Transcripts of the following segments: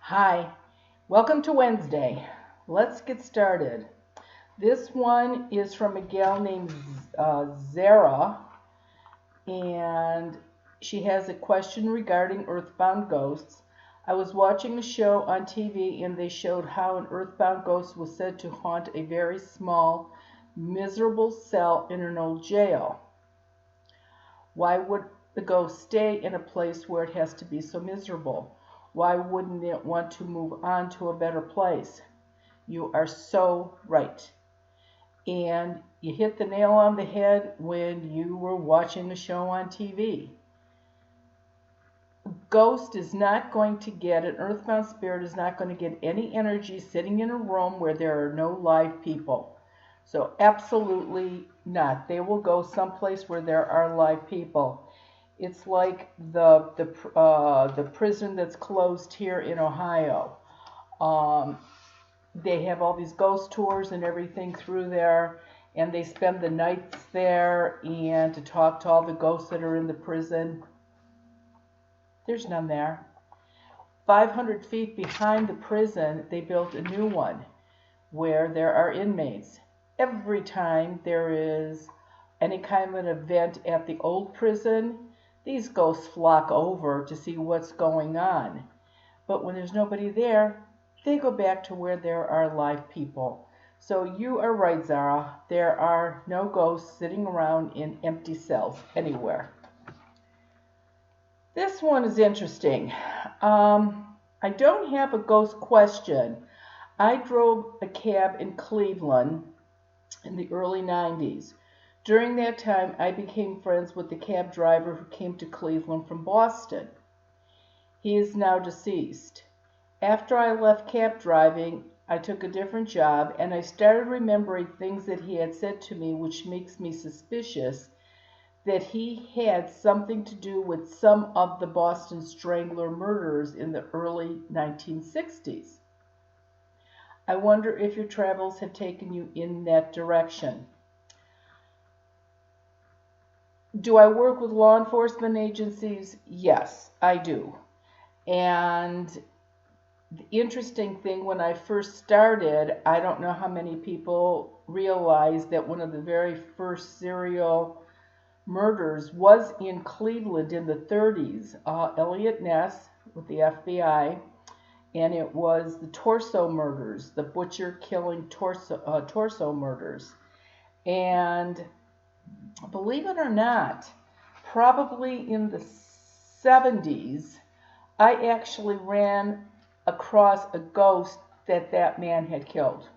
Hi, welcome to Wednesday. Let's get started. This one is from a gal named Zara, and she has a question regarding Earthbound Ghosts. I was watching a show on TV and they showed how an Earthbound ghost was said to haunt a very small, miserable cell in an old jail. Why would the ghost stay in a place where it has to be so miserable? Why wouldn't it want to move on to a better place? You are so right. And you hit the nail on the head when you were watching a show on TV. Ghost is not going to get, an earthbound spirit is not going to get any energy sitting in a room where there are no live people. So absolutely not. They will go someplace where there are live people. It's like the prison that's closed here in Ohio. They have all these ghost tours and everything through there, and they spend the nights there and to talk to all the ghosts that are in the prison. There's none there. 500 feet behind the prison, they built a new one where there are inmates. Every time there is any kind of an event at the old prison, these ghosts flock over to see what's going on. But when there's nobody there, they go back to where there are live people. So you are right, Zara. There are no ghosts sitting around in empty cells anywhere. This one is interesting. I don't have a ghost question. I drove a cab in Cleveland in the early 90s. During that time, I became friends with the cab driver who came to Cleveland from Boston. He is now deceased. After I left cab driving, I took a different job and I started remembering things that he had said to me, which makes me suspicious that he had something to do with some of the Boston Strangler murders in the early 1960s. I wonder if your travels have taken you in that direction. Do I work with law enforcement agencies? Yes, I do. And the interesting thing, when I first started, I don't know how many people realized that one of the very first serial murders was in Cleveland in the 30s. Elliot Ness with the FBI, and it was the torso murders, the butcher killing torso murders. And believe it or not, probably in the 70s, I actually ran across a ghost that man had killed.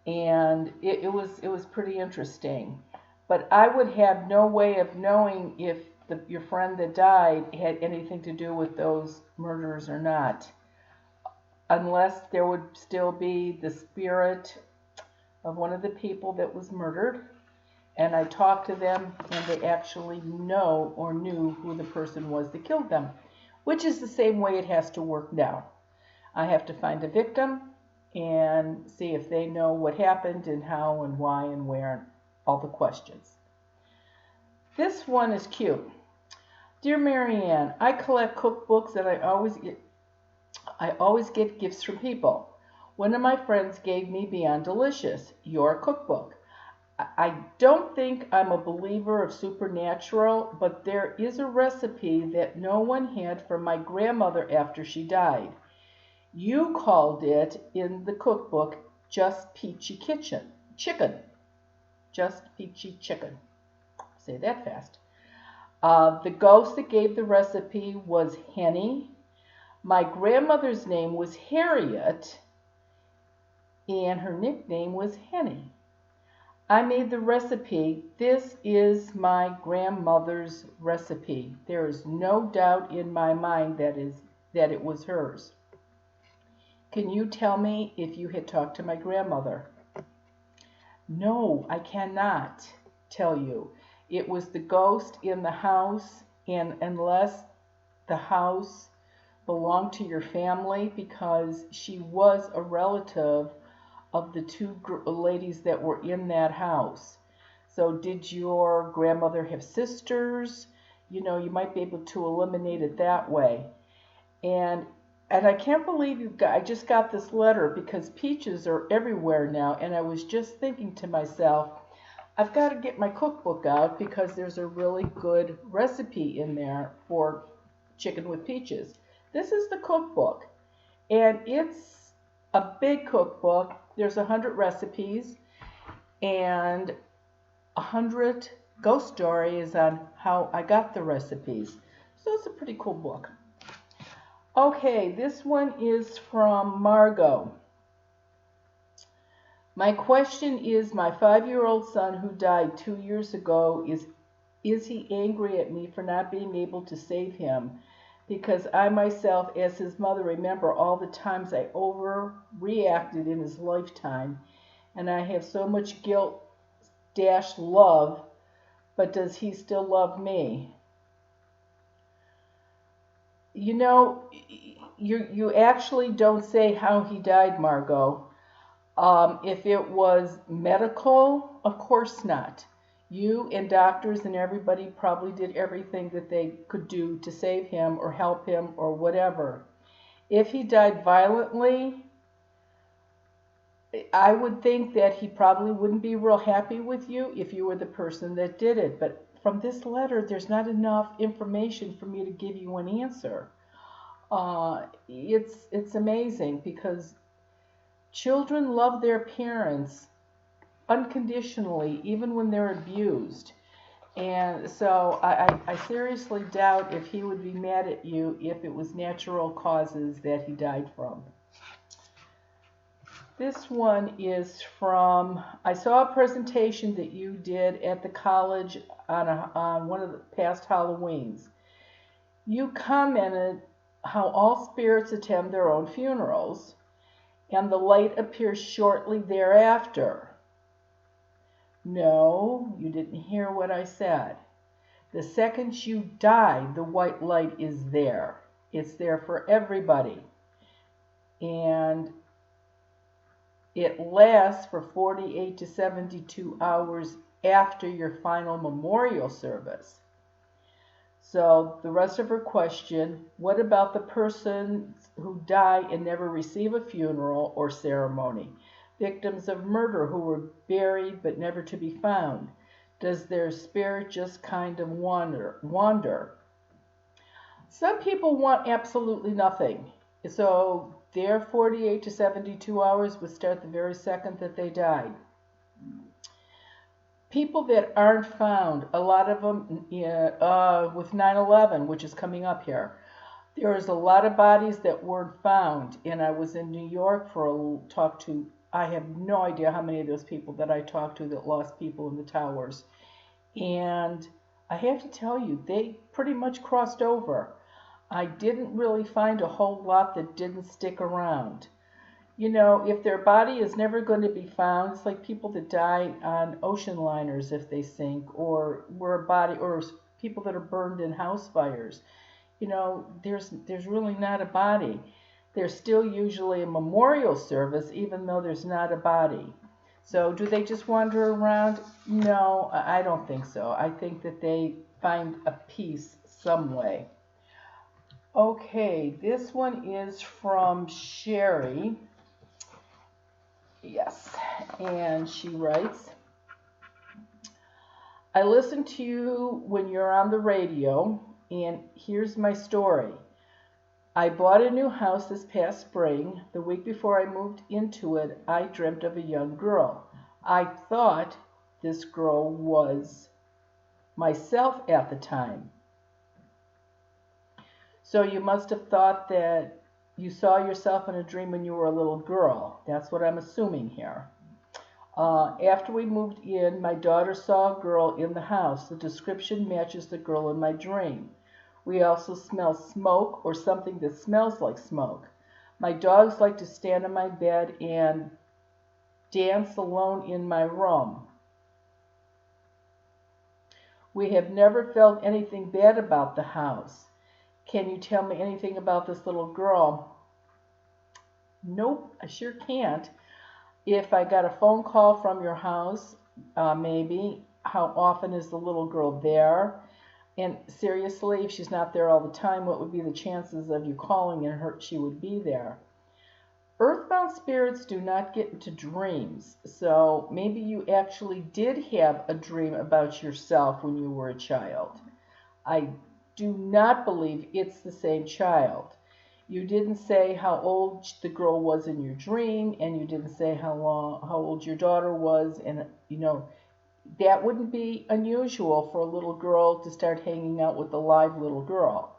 And it was pretty interesting. But I would have no way of knowing if your friend that died had anything to do with those murders or not, unless there would still be the spirit of one of the people that was murdered, and I talked to them and they actually know or knew who the person was that killed them, which is the same way it has to work now. I have to find a victim and see if they know what happened and how and why and where, and all the questions. This one is cute. Dear Marianne, I collect cookbooks and I always get gifts from people. One of my friends gave me Beyond Delicious, your cookbook. I don't think I'm a believer of supernatural, but there is a recipe that no one had from my grandmother after she died. You called it in the cookbook Just Peachy Chicken. Just Peachy Chicken. Say that fast. The ghost that gave the recipe was Henny. My grandmother's name was Harriet, and her nickname was Henny. I made the recipe. This is my grandmother's recipe. There is no doubt in my mind that it was hers. Can you tell me if you had talked to my grandmother? No, I cannot tell you. It was the ghost in the house, and unless the house belonged to your family, because she was a relative of the two ladies that were in that house. So did your grandmother have sisters? You might be able to eliminate it that way. And And I can't believe I just got this letter because peaches are everywhere now. And I was just thinking to myself, I've got to get my cookbook out because there's a really good recipe in there for chicken with peaches. This is the cookbook, and it's a big cookbook. There's 100 recipes and 100 ghost stories on how I got the recipes. So it's a pretty cool book. Okay, this one is from Margot. My question is, my 5-year-old son who died 2 years ago, is he angry at me for not being able to save him? Because I myself, as his mother, remember all the times I overreacted in his lifetime, and I have so much guilt dash love, but does he still love me? You know, you actually don't say how he died, Margot. If it was medical, of course not. You and doctors and everybody probably did everything that they could do to save him or help him or whatever. If he died violently, I would think that he probably wouldn't be real happy with you if you were the person that did it. But from this letter, there's not enough information for me to give you an answer. It's amazing because children love their parents unconditionally, even when they're abused. And so I seriously doubt if he would be mad at you if it was natural causes that he died from. This one is from, I saw a presentation that you did at the college on one of the past Halloweens. You commented how all spirits attend their own funerals, and the light appears shortly thereafter. No, you didn't hear what I said. The second you die, the white light is there. It's there for everybody. And it lasts for 48 to 72 hours after your final memorial service. So the rest of her question, what about the persons who die and never receive a funeral or ceremony? Victims of murder who were buried but never to be found. Does their spirit just kind of wander? Some people want absolutely nothing. So their 48 to 72 hours would start the very second that they died. People that aren't found, a lot of them with 9/11, which is coming up here, there is a lot of bodies that weren't found. And I was in New York for a talk to, I have no idea how many of those people that I talked to that lost people in the towers. And I have to tell you, they pretty much crossed over. I didn't really find a whole lot that didn't stick around. You know, if their body is never going to be found, it's like people that die on ocean liners if they sink, or people that are burned in house fires. You know, there's really not a body. There's still usually a memorial service, even though there's not a body. So do they just wander around? No, I don't think so. I think that they find a peace some way. Okay, this one is from Sherry. Yes, and she writes, I listen to you when you're on the radio, and here's my story. I bought a new house this past spring. The week before I moved into it, I dreamt of a young girl. I thought this girl was myself at the time. So you must have thought that you saw yourself in a dream when you were a little girl. That's what I'm assuming here. After we moved in, my daughter saw a girl in the house. The description matches the girl in my dream. We also smell smoke or something that smells like smoke. My dogs like to stand on my bed and dance alone in my room. We have never felt anything bad about the house. Can you tell me anything about this little girl? Nope, I sure can't. If I got a phone call from your house, maybe. How often is the little girl there? And seriously, if she's not there all the time, what would be the chances of you calling and she would be there? Earthbound spirits do not get into dreams, so maybe you actually did have a dream about yourself when you were a child. I do not believe it's the same child. You didn't say how old the girl was in your dream, and you didn't say how old your daughter was, and that wouldn't be unusual for a little girl to start hanging out with a live little girl.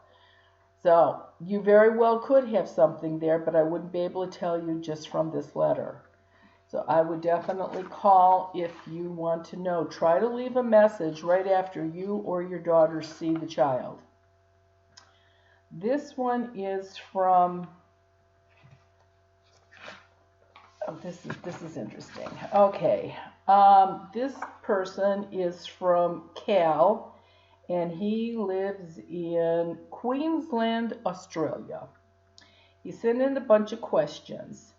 So you very well could have something there, but I wouldn't be able to tell you just from this letter. So I would definitely call if you want to know. Try to leave a message right after you or your daughter see the child. This one is from, oh, this is interesting. Okay, this person is from Cal, and he lives in Queensland, Australia. He sent in a bunch of questions,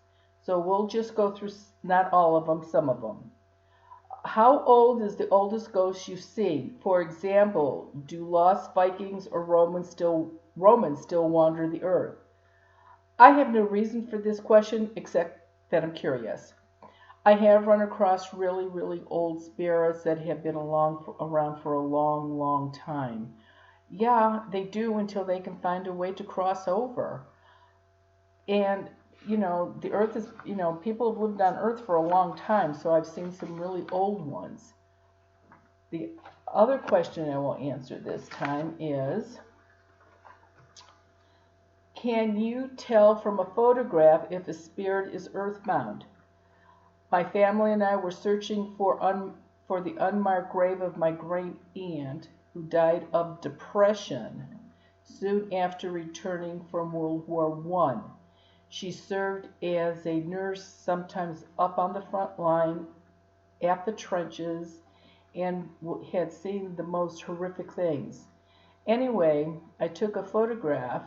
so we'll just go through not all of them, some of them. How old is the oldest ghost you've seen? For example, do lost Vikings or Romans still wander the earth? I have no reason for this question except that I'm curious. I have run across really, really old spirits that have been around for a long, long time. Yeah, they do until they can find a way to cross over. And, the earth is, people have lived on earth for a long time, so I've seen some really old ones. The other question I will answer this time is, can you tell from a photograph if a spirit is earthbound? My family and I were searching for the unmarked grave of my great aunt who died of depression soon after returning from World War I. She served as a nurse, sometimes up on the front line at the trenches, and had seen the most horrific things. Anyway, I took a photograph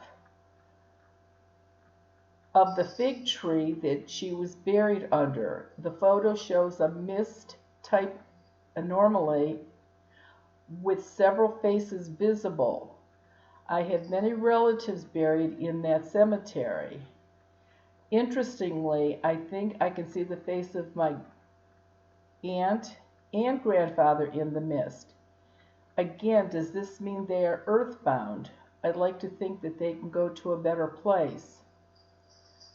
of the fig tree that she was buried under. The photo shows a mist type anomaly with several faces visible. I had many relatives buried in that cemetery. Interestingly, I think I can see the face of my aunt and grandfather in the mist. Again, does this mean they are earthbound? I'd like to think that they can go to a better place.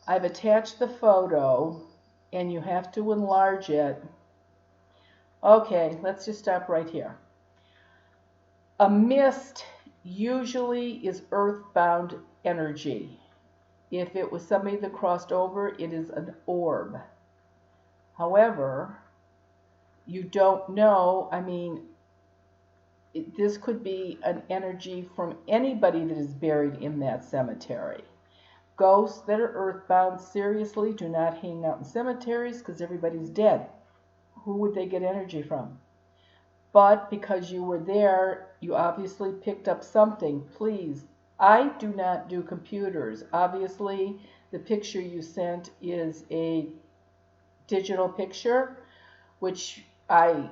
I've attached the photo, and you have to enlarge it. Okay, let's just stop right here. A mist usually is earthbound energy. If it was somebody that crossed over, it is an orb. However, you don't know. I mean, this could be an energy from anybody that is buried in that cemetery. Ghosts that are earthbound, seriously, do not hang out in cemeteries because everybody's dead. Who would they get energy from? But because you were there, you obviously picked up something. Please, I do not do computers. Obviously, the picture you sent is a digital picture, which I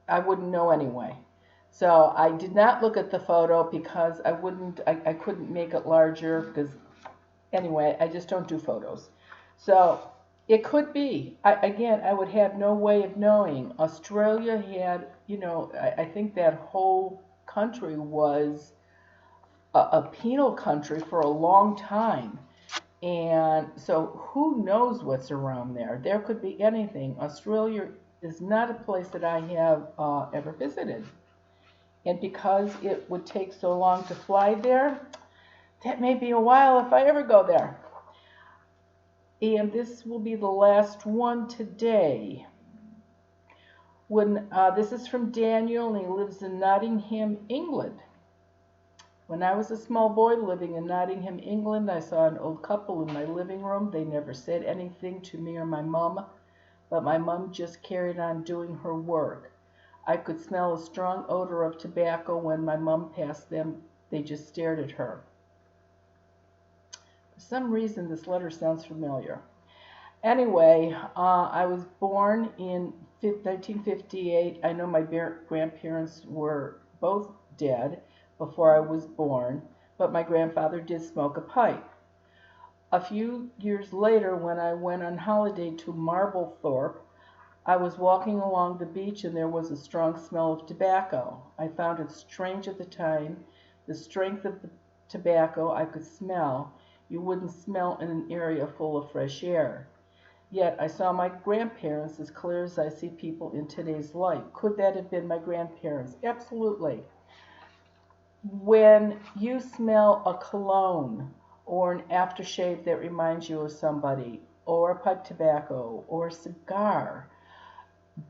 wouldn't know anyway. So I did not look at the photo because I couldn't make it larger because anyway, I just don't do photos. So it could be. I would have no way of knowing. Australia had, I think that whole country was a penal country for a long time. And so who knows what's around there? There could be anything. Australia is not a place that I have ever visited. And because it would take so long to fly there, that may be a while if I ever go there. And this will be the last one today. This is from Daniel, and he lives in Nottingham, England. When I was a small boy living in Nottingham, England, I saw an old couple in my living room. They never said anything to me or my mom, but my mom just carried on doing her work. I could smell a strong odor of tobacco when my mom passed them. They just stared at her. For some reason, this letter sounds familiar. Anyway, I was born in 1958. I know my grandparents were both dead, before I was born, but my grandfather did smoke a pipe. A few years later, when I went on holiday to Marblethorpe, I was walking along the beach and there was a strong smell of tobacco. I found it strange at the time. The strength of the tobacco I could smell. You wouldn't smell in an area full of fresh air. Yet I saw my grandparents as clear as I see people in today's light. Could that have been my grandparents? Absolutely. When you smell a cologne or an aftershave that reminds you of somebody, or a pipe tobacco, or a cigar,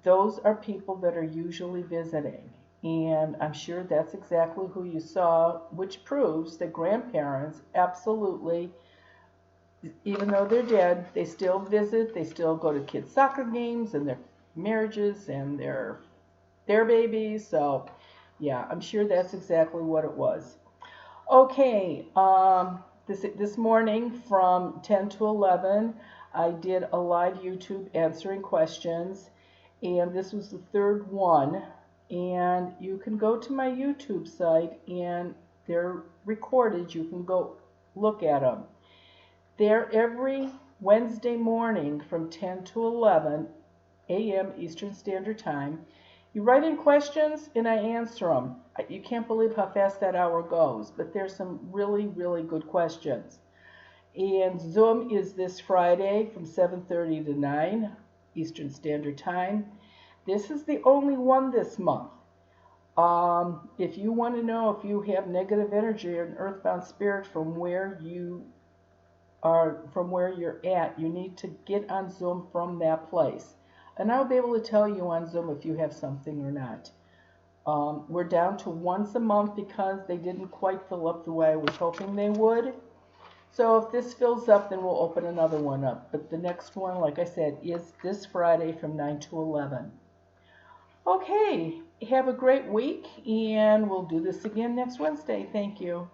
those are people that are usually visiting. And I'm sure that's exactly who you saw, which proves that grandparents absolutely, even though they're dead, they still visit, they still go to kids' soccer games and their marriages and their babies. So, yeah, I'm sure that's exactly what it was. Okay, this morning from 10 to 11, I did a live YouTube answering questions, and this was the third one. And you can go to my YouTube site, and they're recorded. You can go look at them. They're every Wednesday morning from 10 to 11 a.m. Eastern Standard Time. You write in questions and I answer them. You can't believe how fast that hour goes, but there's some really, really good questions. And Zoom is this Friday from 7:30 to 9 Eastern Standard Time. This is the only one this month. If you want to know if you have negative energy or an earthbound spirit from where you're at, you need to get on Zoom from that place. And I'll be able to tell you on Zoom if you have something or not. We're down to once a month because they didn't quite fill up the way I was hoping they would. So if this fills up, then we'll open another one up. But the next one, like I said, is this Friday from 9 to 11. Okay, have a great week, and we'll do this again next Wednesday. Thank you.